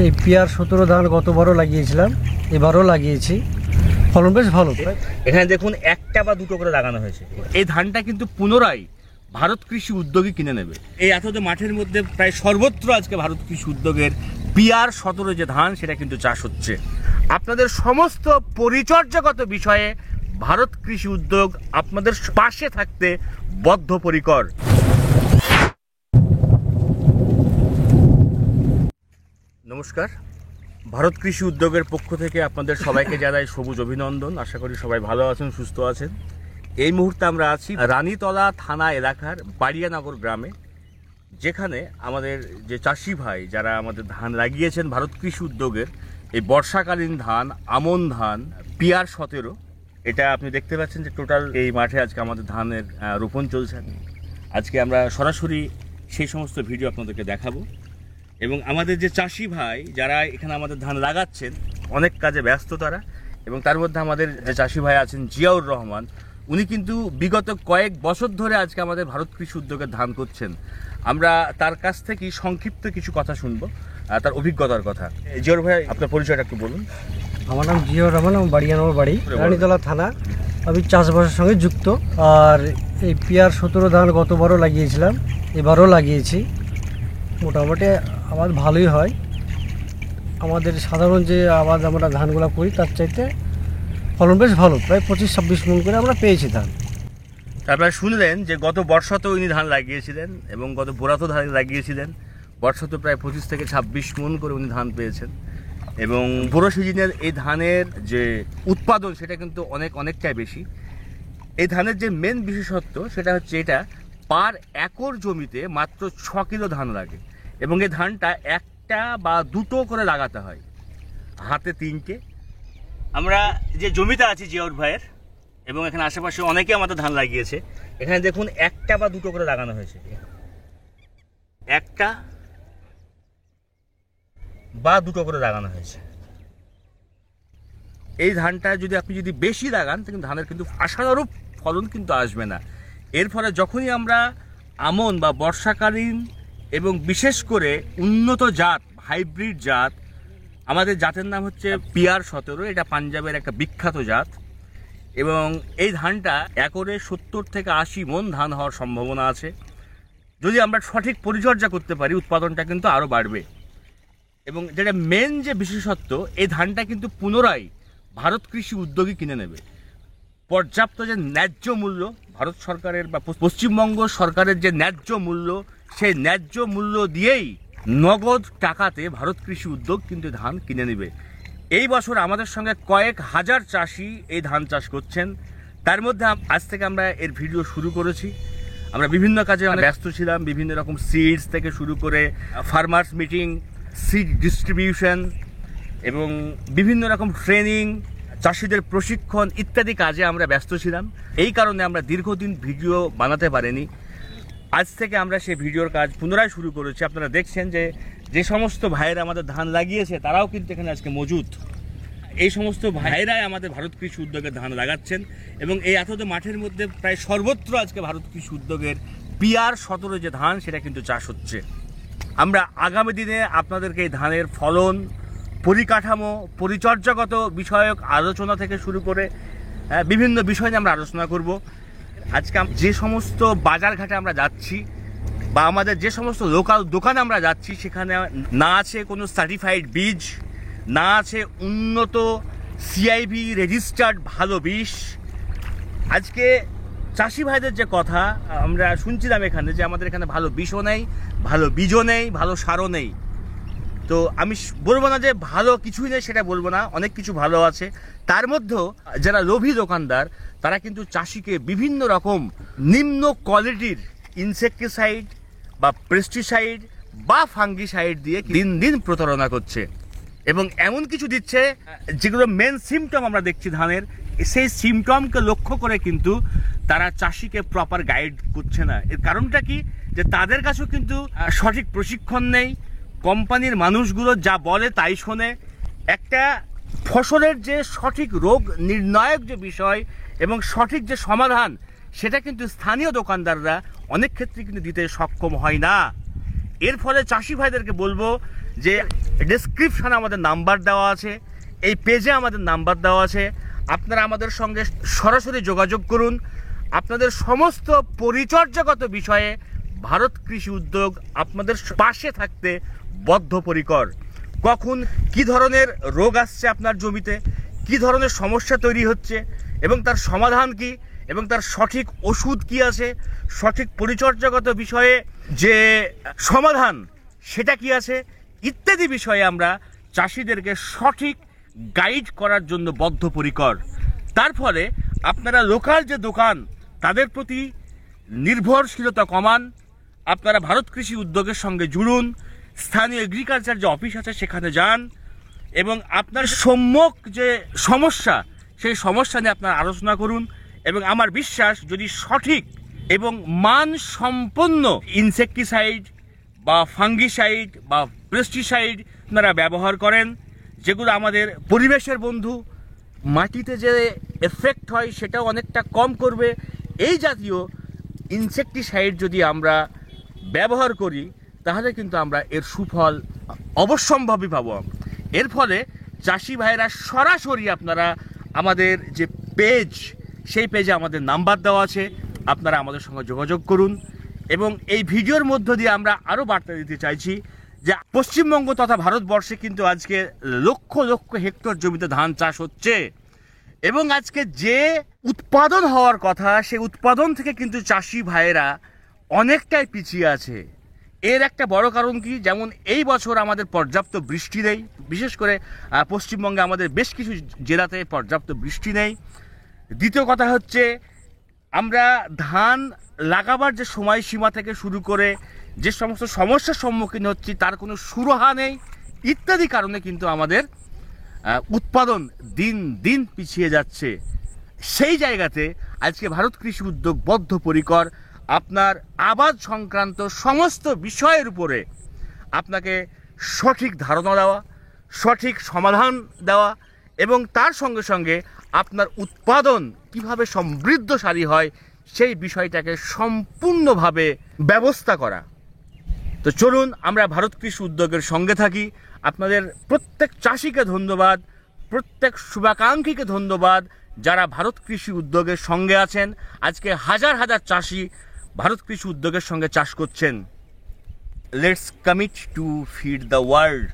এই পিয়ার 17 ধান গতবারও লাগিয়েছিলাম, এবারও লাগিয়েছি, ফলন বেশ ভালো। এখানে দেখুন একটা বা দুটো করে লাগানো হয়েছে। এই ধানটা কিন্তু পুনরায় ভারত কৃষি উদ্যোগই কিনে নেবে। এই এত মাঠের মধ্যে প্রায় সর্বত্র আজকে ভারত কৃষি উদ্যোগের পিয়ার 17 যে ধান সেটা কিন্তু চাষ হচ্ছে। আপনাদের সমস্ত পরিচর্যাগত বিষয়ে ভারত কৃষি উদ্যোগ আপনাদের পাশে থাকতে বদ্ধপরিকর। নমস্কার, ভারত কৃষি উদ্যোগের পক্ষ থেকে আপনাদের সবাইকে জানাই সবুজ অভিনন্দন। আশা করি সবাই ভালো আছেন, সুস্থ আছেন। এই মুহূর্তে আমরা আছি রানীতলা থানা এলাকার বাড়িয়ানগর গ্রামে, যেখানে আমাদের যে চাষি ভাই যারা আমাদের ধান লাগিয়েছেন ভারত কৃষি উদ্যোগের এই বর্ষাকালীন ধান, আমন ধান, পিয়ার 17, এটা আপনি দেখতে পাচ্ছেন যে টোটাল এই মাঠে আজকে আমাদের ধানের রোপণ চলছে। আজকে আমরা সরাসরি সেই সমস্ত ভিডিও আপনাদেরকে দেখাবো। এবং আমাদের যে চাষি ভাই যারা এখানে আমাদের ধান লাগাচ্ছেন, অনেক কাজে ব্যস্ত তারা। এবং তার মধ্যে আমাদের যে চাষি ভাই আছেন জিয়াউর রহমান, উনি কিন্তু বিগত কয়েক বছর ধরে আজকে আমাদের ভারত কৃষি উদ্যোগের ধান করছেন। আমরা তার কাছ থেকেই সংক্ষিপ্ত কিছু কথা শুনবো, তার অভিজ্ঞতার কথা। জিয়াউর ভাই, আপনার পরিচয়টা একটু বলুন। আমার নাম জিয়াউর রহমান, আমার বাড়িয়ানগর বাড়ি, রানীতলা থানা। আমি চাষবাসের সঙ্গে যুক্ত। আর এই পিয়ার 17 ধান গতবারও লাগিয়েছিলাম, এবারও লাগিয়েছি। মোটামুটি আবাদ ভালোই হয়। আমাদের সাধারণ যে আবাদ আমরা ধানগুলো করি তার চাইতে ফলন বেশ ভালো, প্রায় 25-26 মণ করে আমরা পেয়েছি ধান। তারপরে শুনলেন যে গত বর্ষাতেও উনি ধান লাগিয়েছিলেন এবং গত বোরাতেও ধান লাগিয়েছিলেন। বর্ষাতে প্রায় 25 থেকে 26 মণ করে উনি ধান পেয়েছেন। এবং বোরো সিজনের এই ধানের যে উৎপাদন সেটা কিন্তু অনেকটাই বেশি। এই ধানের যে মেন বিশেষত্ব সেটা হচ্ছে এটা পার একর জমিতে মাত্র 6 কিলো ধান লাগে। এবং এই ধানটা একটা বা দুটো করে লাগাতে হয়, হাতে 3টে। আমরা যে জমিতে আছি জিয়াউর ভাইয়ের, এবং এখানে আশেপাশে অনেকে আমাদের ধান লাগিয়েছে, এখানে দেখুন একটা বা দুটো করে লাগানো হয়েছে, একটা বা দুটো করে লাগানো হয়েছে। এই ধানটা আপনি যদি বেশি লাগান তাহলে ধানের কিন্তু আশানুরূপ ফলন কিন্তু আসবে না। এর ফলে যখনই আমরা আমন বা বর্ষাকালীন এবং বিশেষ করে উন্নত জাত, হাইব্রিড জাত, আমাদের জাতের নাম হচ্ছে পিয়ার 17, এটা পাঞ্জাবের একটা বিখ্যাত জাত। এবং এই ধানটা একরে 70 থেকে 80 মণ ধান হওয়ার সম্ভাবনা আছে। যদি আমরা সঠিক পরিচর্যা করতে পারি উৎপাদনটা কিন্তু আরও বাড়বে। এবং যেটা মেন যে বিশেষত্ব, এই ধানটা কিন্তু পুনরায় ভারত কৃষি উদ্যোগই কিনে নেবে। পর্যাপ্ত যে ন্যায্য মূল্য ভারত সরকারের বা পশ্চিমবঙ্গ সরকারের যে ন্যায্য মূল্য, সেই ন্যায্য মূল্য দিয়েই নগদ টাকাতে ভারত কৃষি উদ্যোগ কিন্তু ধান কিনে নেবে। এই বছর আমাদের সঙ্গে কয়েক হাজার চাষি এই ধান চাষ করছেন। তার মধ্যে আজ থেকে আমরা এর ভিডিও শুরু করেছি। আমরা বিভিন্ন কাজে ব্যস্ত ছিলাম, বিভিন্ন রকম সিডস থেকে শুরু করে ফার্মার্স মিটিং, সিড ডিস্ট্রিবিউশন এবং বিভিন্ন রকম ট্রেনিং, চাষিদের প্রশিক্ষণ ইত্যাদি কাজে আমরা ব্যস্ত ছিলাম। এই কারণে আমরা দীর্ঘদিন ভিডিও বানাতে পারিনি। আজ থেকে আমরা সেই ভিডিওর কাজ পুনরায় শুরু করেছি। আপনারা দেখছেন যে সমস্ত ভাইয়েরা আমাদের ধান লাগিয়েছে তারাও কিন্তু এখানে আজকে মজুদ। এই সমস্ত ভাইরাই আমাদের ভারত কৃষি উদ্যোগের ধান লাগাচ্ছেন। এবং এই এত মাঠের মধ্যে প্রায় সর্বত্র আজকে ভারত কৃষি উদ্যোগের পিয়ার 17 যে ধান সেটা কিন্তু চাষ হচ্ছে। আমরা আগামী দিনে আপনাদেরকে এই ধানের ফলন, পরিকাঠামো, পরিচর্যাগত বিষয়ক আলোচনা থেকে শুরু করে বিভিন্ন বিষয় নিয়ে আমরা আলোচনা করব। আজকে যে সমস্ত বাজারঘাটে আমরা যাচ্ছি বা আমাদের যে সমস্ত লোকাল দোকানে আমরা যাচ্ছি, সেখানে না আছে কোনো সার্টিফাইড বীজ, না আছে উন্নত সিআইবি রেজিস্টার্ড ভালো বীজ। আজকে চাষি ভাইদের যে কথা আমরা শুনছিলাম এখানে, যে আমাদের এখানে ভালো বিষও নেই, ভালো বীজও নেই, ভালো সারও নেই। তো আমি বলবো না যে ভালো কিছুই নেই, সেটা বলবো না, অনেক কিছু ভালো আছে। তার মধ্যেও যারা লোভী দোকানদার তারা কিন্তু চাষিকে বিভিন্ন রকম নিম্ন কোয়ালিটির ইনসেকটিসাইড বা পেস্টিসাইড বা ফাঙ্গিসাইড দিয়ে দিন দিন প্রতারণা করছে। এবং এমন কিছু দিচ্ছে যেগুলো মেন সিমটম আমরা দেখছি ধানের, সেই সিমটমকে লক্ষ্য করে কিন্তু তারা চাষিকে প্রপার গাইড করছে না। এর কারণটা কি, যে তাদের কাছেও কিন্তু সঠিক প্রশিক্ষণ নেই। কোম্পানির মানুষগুলো যা বলে তাই শোনে। একটা ফসলের যে সঠিক রোগ নির্ণায়ক যে বিষয় এবং সঠিক যে সমাধান, সেটা কিন্তু স্থানীয় দোকানদাররা অনেক ক্ষেত্রে কিন্তু দিতে সক্ষম হয় না। এর ফলে চাষি ভাইদেরকে বলবো যে ডেসক্রিপশনে আমাদের নাম্বার দেওয়া আছে, এই পেজে আমাদের নাম্বার দেওয়া আছে, আপনারা আমাদের সঙ্গে সরাসরি যোগাযোগ করুন। আপনাদের সমস্ত পরিচর্যাগত বিষয়ে ভারত কৃষি উদ্যোগ আপনাদের পাশে থাকতে বদ্ধপরিকর। কখন কি ধরনের রোগ আসছে আপনার জমিতে, কি ধরনের সমস্যা তৈরি হচ্ছে এবং তার সমাধান কি, এবং তার সঠিক ওষুধ কি আছে, সঠিক পরিচর্যাগত বিষয়ে যে সমাধান সেটা কি আছে, ইত্যাদি বিষয়ে আমরা চাষিদেরকে সঠিক গাইড করার জন্য বদ্ধপরিকর। তার ফলে আপনারা লোকাল যে দোকান তাদের প্রতি নির্ভরশীলতা কমান, আপনারা ভারত কৃষি উদ্যোগের সঙ্গে জুড়ুন, স্থানীয় এগ্রিকালচার যে অফিস আছে সেখানে যান এবং আপনার সম্মুখ যে সমস্যা সেই সমস্যা নিয়ে আপনারা আলোচনা করুন। এবং আমার বিশ্বাস, যদি সঠিক এবং মানসম্পন্ন ইনসেকটিসাইড বা ফাঙ্গিসাইড বা পেস্টিসাইড আপনারা ব্যবহার করেন, যেগুলো আমাদের পরিবেশের বন্ধু, মাটিতে যে এফেক্ট হয় সেটাও অনেকটা কম করবে, এই জাতীয় ইনসেকটিসাইড যদি আমরা ব্যবহার করি তাহলে কিন্তু আমরা এর সুফল অবশ্যম্ভাবী পাবো। এর ফলে চাষি ভাইরা সরাসরি আপনারা আমাদের যে পেজ, সেই পেজে আমাদের নাম্বার দেওয়া আছে, আপনারা আমাদের সঙ্গে যোগাযোগ করুন। এবং এই ভিডিওর মধ্য দিয়ে আমরা আরও বার্তা দিতে চাইছি যে পশ্চিমবঙ্গ তথা ভারতবর্ষে কিন্তু আজকে লক্ষ লক্ষ হেক্টর জমিতে ধান চাষ হচ্ছে এবং আজকে যে উৎপাদন হওয়ার কথা সেই উৎপাদন থেকে কিন্তু চাষি ভাইয়েরা অনেকটাই পিছিয়ে আছে। এর একটা বড় কারণ কি, যেমন এই বছর আমাদের পর্যাপ্ত বৃষ্টি নেই, বিশেষ করে পশ্চিমবঙ্গে আমাদের বেশ কিছু জেলাতে পর্যাপ্ত বৃষ্টি নেই। দ্বিতীয় কথা হচ্ছে, আমরা ধান লাগাবার যে সময়সীমা থেকে শুরু করে যে সমস্ত সমস্যার সম্মুখীন হচ্ছি তার কোনো সুরাহা নেই, ইত্যাদি কারণে কিন্তু আমাদের উৎপাদন দিন দিন পিছিয়ে যাচ্ছে। সেই জায়গাতে আজকে ভারত কৃষি উদ্যোগ বদ্ধপরিকর আপনার আবাদ সংক্রান্ত সমস্ত বিষয়ের উপরে আপনাকে সঠিক ধারণা দেওয়া, সঠিক সমাধান দেওয়া এবং তার সঙ্গে সঙ্গে আপনার উৎপাদন কিভাবে সমৃদ্ধশালী হয় সেই বিষয়টাকে সম্পূর্ণভাবে ব্যবস্থা করা। তো চলুন আমরা ভারত কৃষি উদ্যোগের সঙ্গে থাকি। আপনাদের প্রত্যেক চাষিকে ধন্যবাদ, প্রত্যেক শুভাকাঙ্ক্ষীকে ধন্যবাদ যারা ভারত কৃষি উদ্যোগের সঙ্গে আছেন। আজকে হাজার হাজার চাষি ভারত কৃষি উদ্যোগের সঙ্গে চাষ করছেন। Let's commit to feed the world.